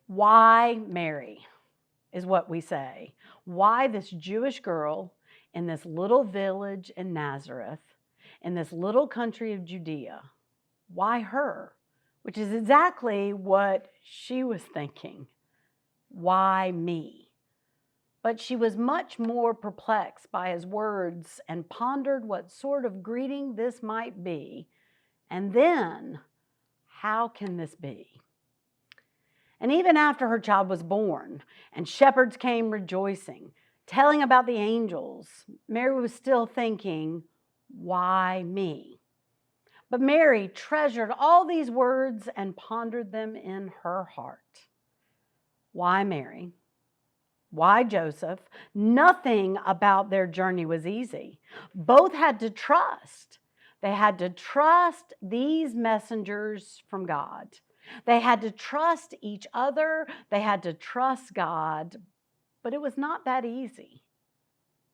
Why Mary is what we say. Why this Jewish girl in this little village in Nazareth, in this little country of Judea? Why her? Which is exactly what she was thinking. Why me? But she was much more perplexed by his words and pondered what sort of greeting this might be. And then, how can this be? And even after her child was born and shepherds came rejoicing, telling about the angels, Mary was still thinking, why me? But Mary treasured all these words and pondered them in her heart. Why Mary? Why Joseph? Nothing about their journey was easy. Both had to trust. They had to trust these messengers from God. They had to trust each other. They had to trust God. But it was not that easy.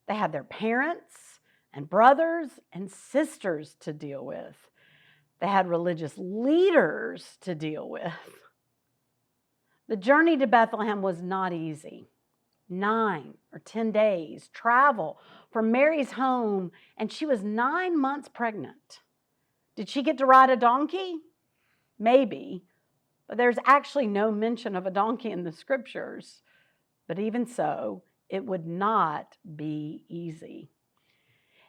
They had their parents and brothers and sisters to deal with. They had religious leaders to deal with. The journey to Bethlehem was not easy. 9 or 10 days travel from Mary's home, and she was 9 months pregnant. Did she get to ride a donkey? Maybe, but there's actually no mention of a donkey in the scriptures. But even so, it would not be easy.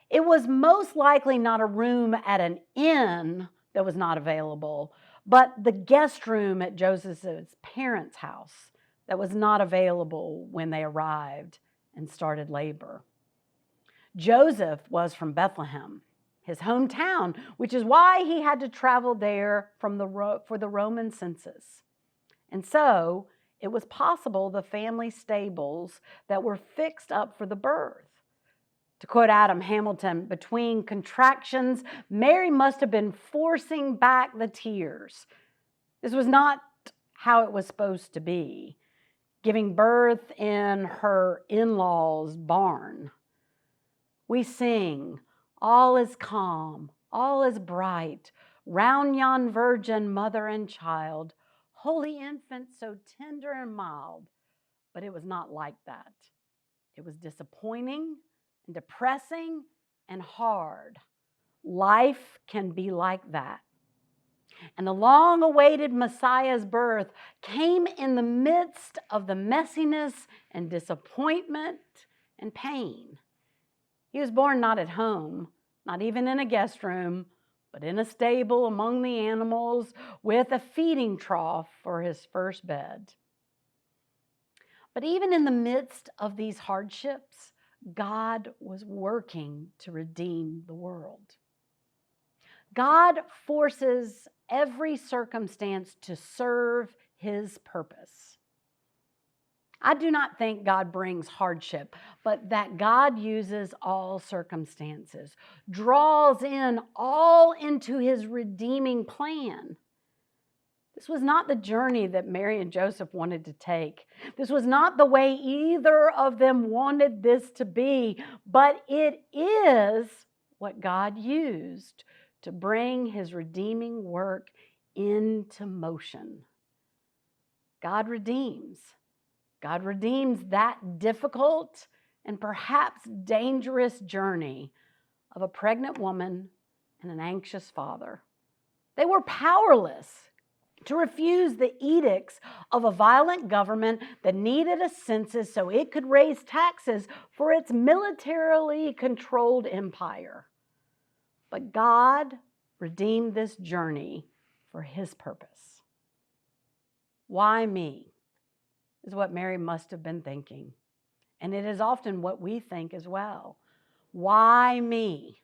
It was most likely not a room at an inn that was not available, but the guest room at Joseph's parents' house that was not available when they arrived and started labor. Joseph was from Bethlehem, his hometown, which is why he had to travel there for the Roman census. And so it was possible the family stables that were fixed up for the birth. To quote Adam Hamilton, between contractions, Mary must have been forcing back the tears. This was not how it was supposed to be, giving birth in her in-laws' barn. We sing, all is calm, all is bright, round yon virgin, mother and child, holy infant, so tender and mild. But it was not like that. It was disappointing and depressing and hard. Life can be like that. And the long-awaited Messiah's birth came in the midst of the messiness and disappointment and pain. He was born not at home, not even in a guest room, but in a stable among the animals with a feeding trough for his first bed. But even in the midst of these hardships, God was working to redeem the world. God forces every circumstance to serve his purpose. I do not think God brings hardship, but that God uses all circumstances, draws in all into his redeeming plan. This was not the journey that Mary and Joseph wanted to take. This was not the way either of them wanted this to be, but it is what God used to bring his redeeming work into motion. God redeems. God redeems that difficult and perhaps dangerous journey of a pregnant woman and an anxious father. They were powerless to refuse the edicts of a violent government that needed a census so it could raise taxes for its militarily controlled empire. But God redeemed this journey for his purpose. Why me? Is what Mary must have been thinking. And it is often what we think as well. Why me?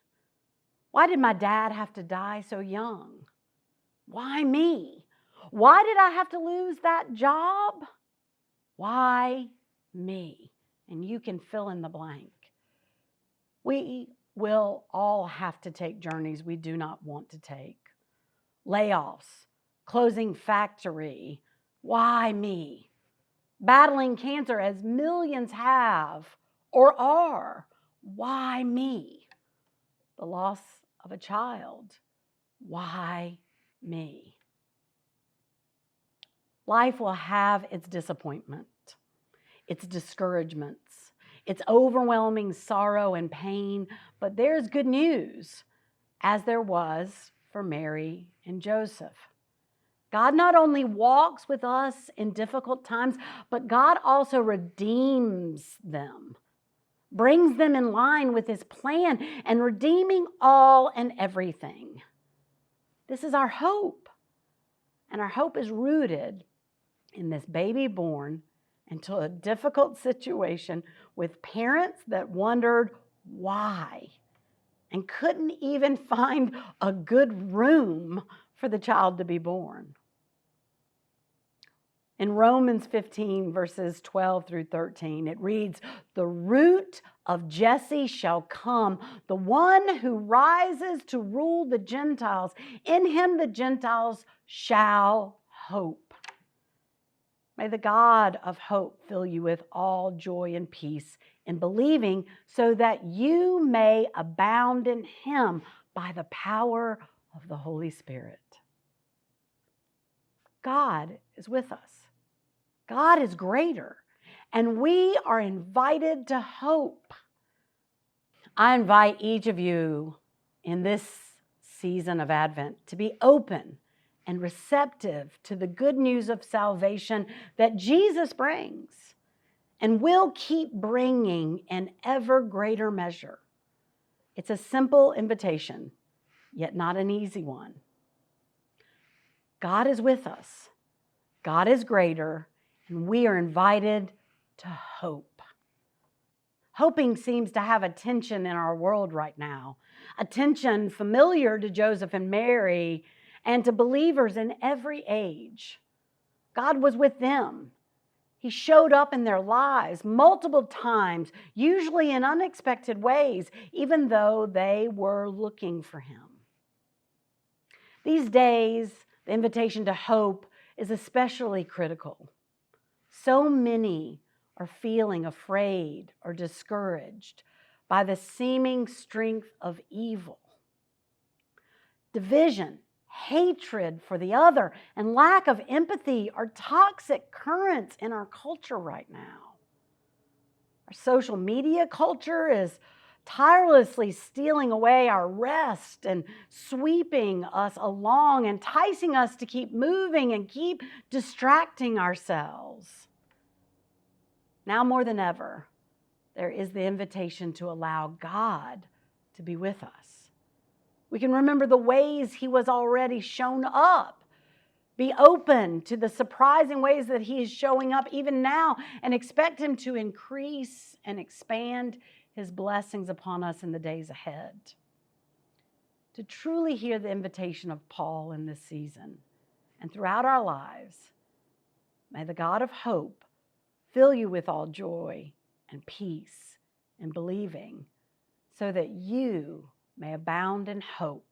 Why did my dad have to die so young? Why me? Why did I have to lose that job? Why me? And you can fill in the blank. We will all have to take journeys we do not want to take. Layoffs, closing factory. Why me? Battling cancer as millions have or are. Why me? the loss of a child. Why me? Life will have its disappointment, its discouragements, its overwhelming sorrow and pain, but there's good news, as there was for Mary and Joseph. God not only walks with us in difficult times, but God also redeems them, brings them in line with his plan, and redeeming all and everything. This is our hope. And our hope is rooted in this baby born into a difficult situation with parents that wondered why and couldn't even find a good room for the child to be born. In Romans 15, verses 12 through 13, it reads, "The root of Jesse shall come, the one who rises to rule the Gentiles. In him the Gentiles shall hope." May the God of hope fill you with all joy and peace in believing, so that you may abound in him by the power of the Holy Spirit. God is with us. God is greater, and we are invited to hope. I invite each of you in this season of Advent to be open and receptive to the good news of salvation that Jesus brings and will keep bringing in ever greater measure. It's a simple invitation, yet not an easy one. God is with us. God is greater, and we are invited to hope. Hoping seems to have a tension in our world right now, a tension familiar to Joseph and Mary and to believers in every age. God was with them. He showed up in their lives multiple times, usually in unexpected ways, even though they were looking for him. These days, the invitation to hope is especially critical. So many are feeling afraid or discouraged by the seeming strength of evil. Division, hatred for the other, and lack of empathy are toxic currents in our culture right now. Our social media culture is tirelessly stealing away our rest and sweeping us along, enticing us to keep moving and keep distracting ourselves. Now more than ever, there is the invitation to allow God to be with us. We can remember the ways he was already shown up. Be open to the surprising ways that he is showing up even now, and expect him to increase and expand his blessings upon us in the days ahead. To truly hear the invitation of Paul in this season and throughout our lives, may the God of hope fill you with all joy and peace in believing, so that you may abound in hope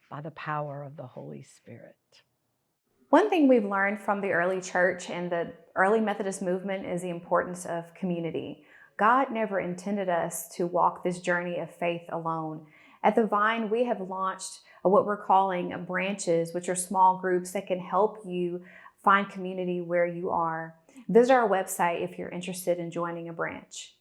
by the power of the Holy Spirit. One thing we've learned from the early church and the early Methodist movement is the importance of community. God never intended us to walk this journey of faith alone. At the Vine, we have launched what we're calling branches, which are small groups that can help you find community where you are. Visit our website if you're interested in joining a branch.